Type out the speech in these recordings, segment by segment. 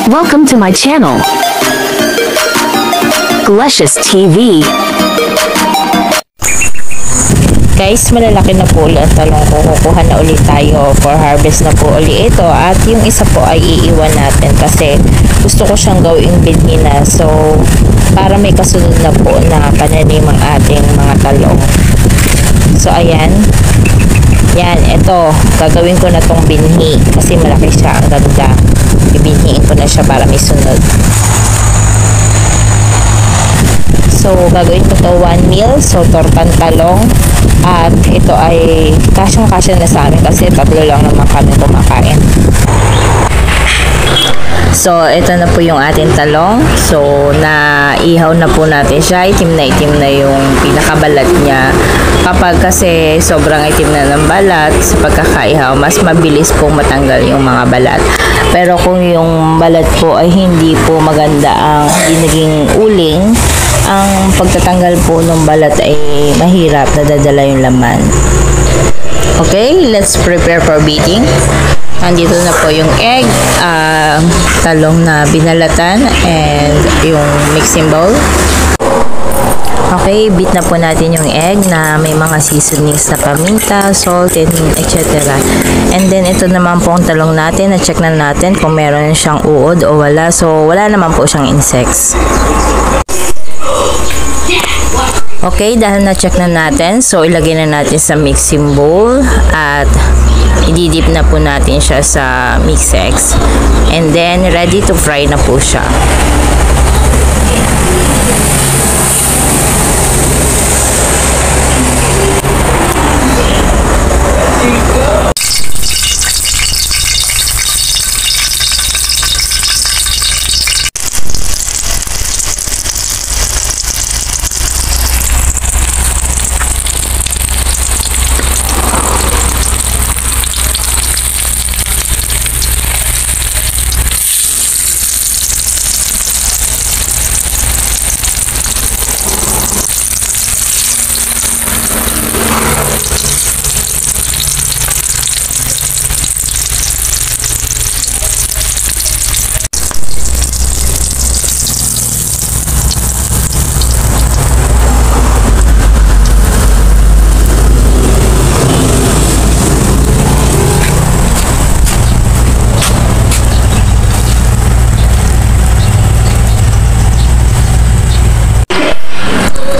Welcome to my channel, Glecious TV. Guys, malalaki na po ulit ang talong ko. Kukuha na ulit tayo for harvest na po ulit ito. At yung isa po ay iiwan natin kasi gusto ko siyang gawing binhi na. So, para may kasunod na po na pananim ang ating mga talong. So, ayan. Yan, ito. Gagawin ko na tong binhi kasi malaki siya. Ang ganda. Ibinhiin ko na siya para may sunod. So, gagawin ko to 1 meal. So, tortang talong. At ito ay kasyang-kasya na sa amin kasi tatlo lang naman kami kumakain. So, ito na po yung ating talong. So, naihaw na po natin siya. Itim na yung pinakabalat niya. Kapag kasi sobrang itim na ng balat sa pagkakaihaw, mas mabilis pong matanggal yung mga balat. Pero kung yung balat po ay hindi po maganda, ang naging uling, ang pagtatanggal po ng balat ay mahirap, nadadala yung laman. Okay, let's prepare for beating. Nandito na po yung egg, talong na binalatan, and yung mixing bowl. Okay, beat na po natin yung egg na may mga seasonings na paminta, salt, and etc. And then, ito naman po ang talong natin. Na-check na natin kung meron siyang uod o wala. So, wala naman po siyang insects. Okay, dahil na-check na natin, so ilagay na natin sa mixing bowl at i-dip na po natin siya sa Mix-X. And then, ready to fry na po siya.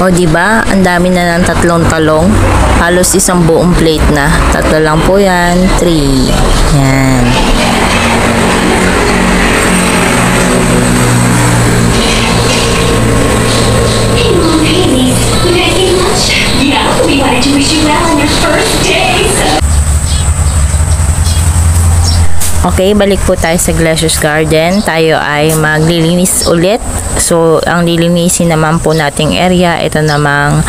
O, diba? Ang dami na ng tatlong talong. Halos isang buong plate na. Tatlo lang po yan. 3. Yan. Hey Mom, hey niece. We gotta eat lunch. Yeah, we wanted to wish you well on your first day. Okay, balik po tayo sa Glecious Garden. Tayo ay maglilinis ulit. So, ang lilinisin naman po nating area, ito namang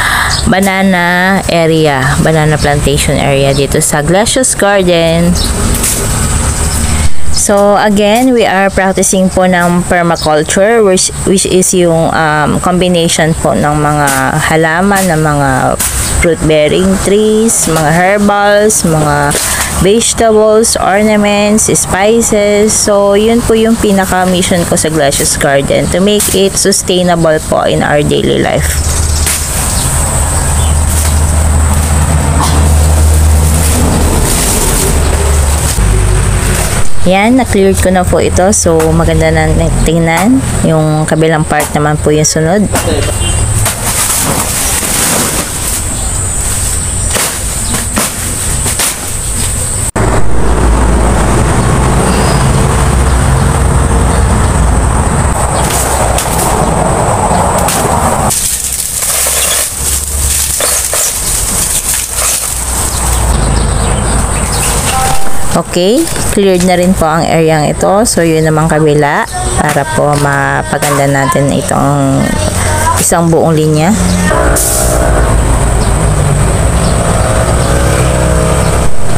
banana area, banana plantation area dito sa Glecious Garden. So, again, we are practicing po ng permaculture, which is yung combination po ng mga halaman, ng mga fruit-bearing trees, mga herbals, mga vegetables, ornaments, spices. So, yun po yung pinaka-mission ko sa Glecious Garden, to make it sustainable po in our daily life. Yan, na-cleared ko na po ito. So, maganda na tingnan. Yung kabilang part naman po yung sunod. Okay, cleared na rin po ang area ito. So, yun naman kabila para po mapaganda natin itong isang buong linya.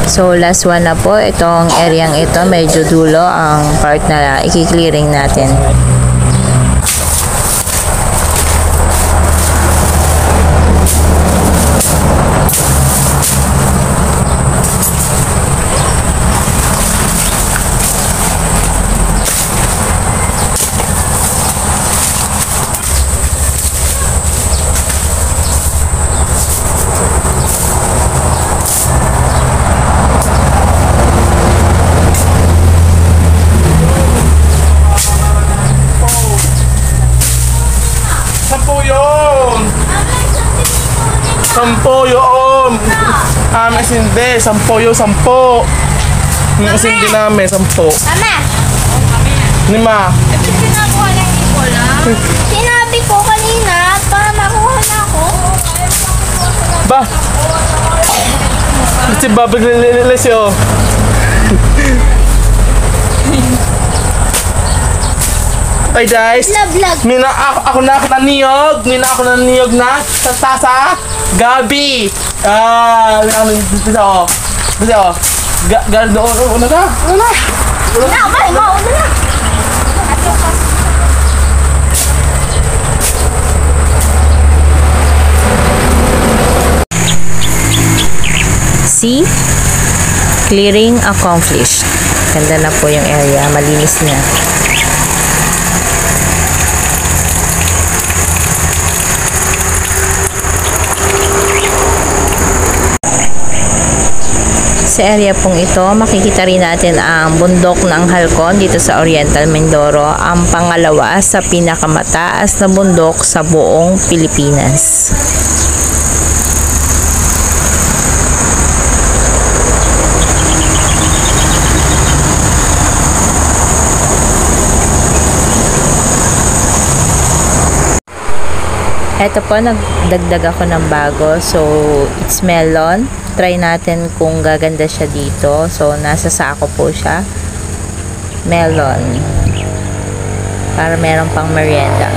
So, last one na po. Itong area ito, medyo dulo ang part na i-clearing natin. Sampo yun. Mas hindi. Sampo yun, 10. Yung sindi namin, 10. Mama, Lima. sinakuha lang ni Paula. Sinabi ko kanina, para makuha na ako. Ba? Kasi babag lililis yun. Hey guys, Vlog. ako na naniyog na sa tasa gabi. Dito doon na. Bye, mauna na. See? Clearing accomplished. Ganda na po yung area. Malinis na. Sa area pong ito, makikita rin natin ang bundok ng Halcon dito sa Oriental Mindoro, ang pangalawa sa pinakamataas na bundok sa buong Pilipinas. Eto po, nagdagdag ako ng bago. So, it's melon. Try natin kung gaganda siya dito. So, nasa sako po siya. Melon. Para meron pang merienda.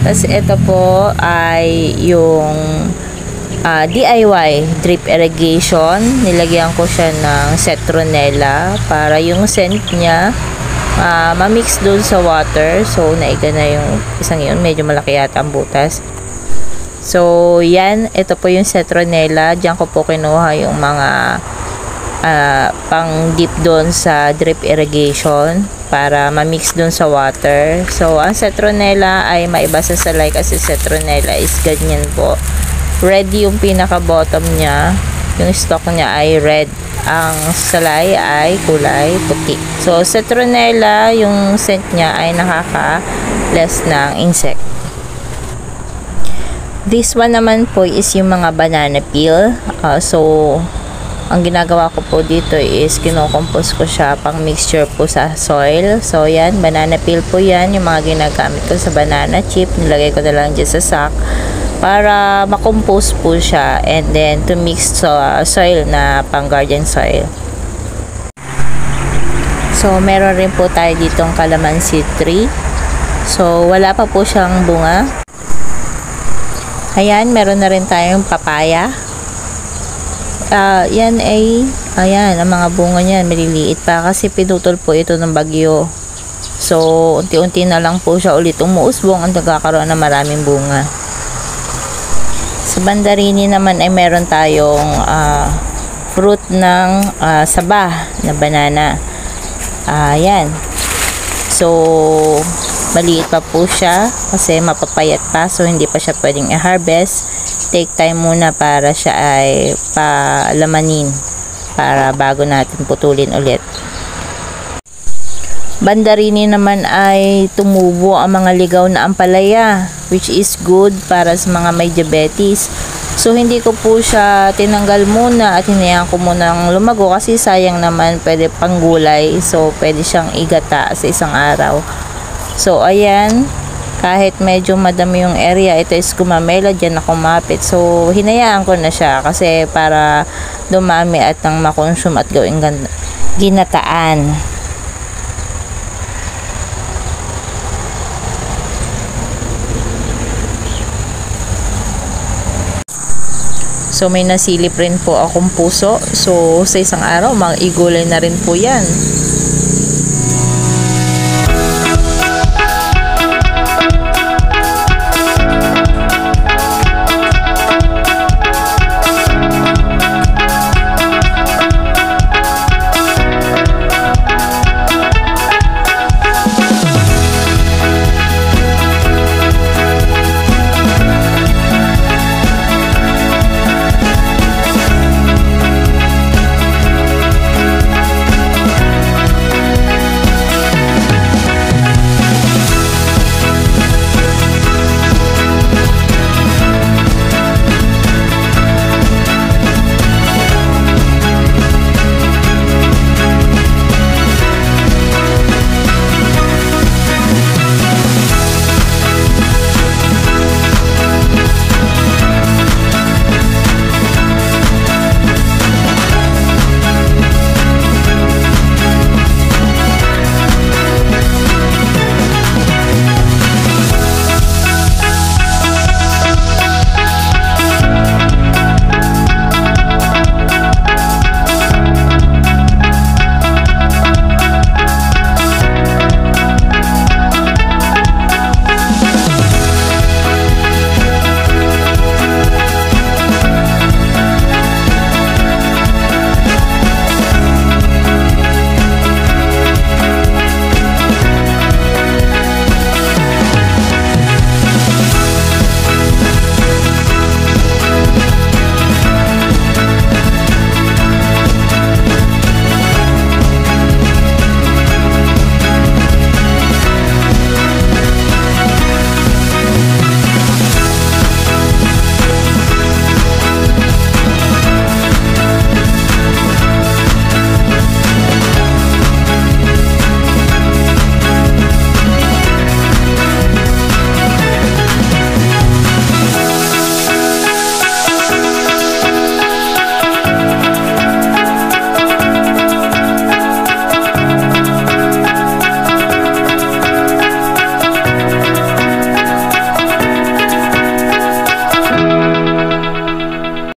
Tapos, ito po ay yung DIY drip irrigation. Nilagyan ko siya ng citronella para yung scent niya ma-mix doon sa water. So, naiga na yung isang yun. Medyo malaki yata ang butas. So, yan. Ito po yung citronella. Diyan ko po kinuha yung mga pang dip doon sa drip irrigation para ma-mix doon sa water. So, ang citronella ay maiba sa salay kasi citronella is ganyan po. Red yung pinaka-bottom niya. Yung stalk niya ay red. Ang salay ay kulay puti. So, citronella, yung scent niya ay nakaka-less ng insect. This one naman po is yung mga banana peel. So, ang ginagawa ko po dito is kinocompose ko siya pang mixture po sa soil. So, yan, banana peel po yan. Yung mga ginagamit ko sa banana chip, nilagay ko na lang dyan sa sack para makompose po siya and then to mix sa soil na pang garden soil. So, meron rin po tayo ditong calamansi tree. So, wala pa po siyang bunga. Ayan, meron na rin tayong papaya. Yan ay, ayan, ang mga bunga niyan, maliliit pa kasi pinutol po ito ng bagyo. So, unti-unti na lang po siya ulit umuusbong ang nagkakaroon ng maraming bunga. Sa Bandarini naman ay meron tayong fruit ng saba na banana. Ayan. So, maliit pa po siya kasi mapapayat pa. So, hindi pa siya pwedeng i-harvest. Take time muna para siya ay palamanin para bago natin putulin ulit. Bandarini naman ay tumubo ang mga ligaw na ampalaya, which is good para sa mga may diabetes. So, hindi ko po siya tinanggal muna at hinayaan ko munang lumago kasi sayang naman, pwede pang gulay. So, pwede siyang igata sa isang araw. So, ayan, kahit medyo madami yung area, ito is gumamela, dyan na kumapit. So, hinayaan ko na siya kasi para dumami at nang makonsume at gawing ginataan. So, may nasilip rin po akong puso. So, sa isang araw, mga igulay na rin po yan.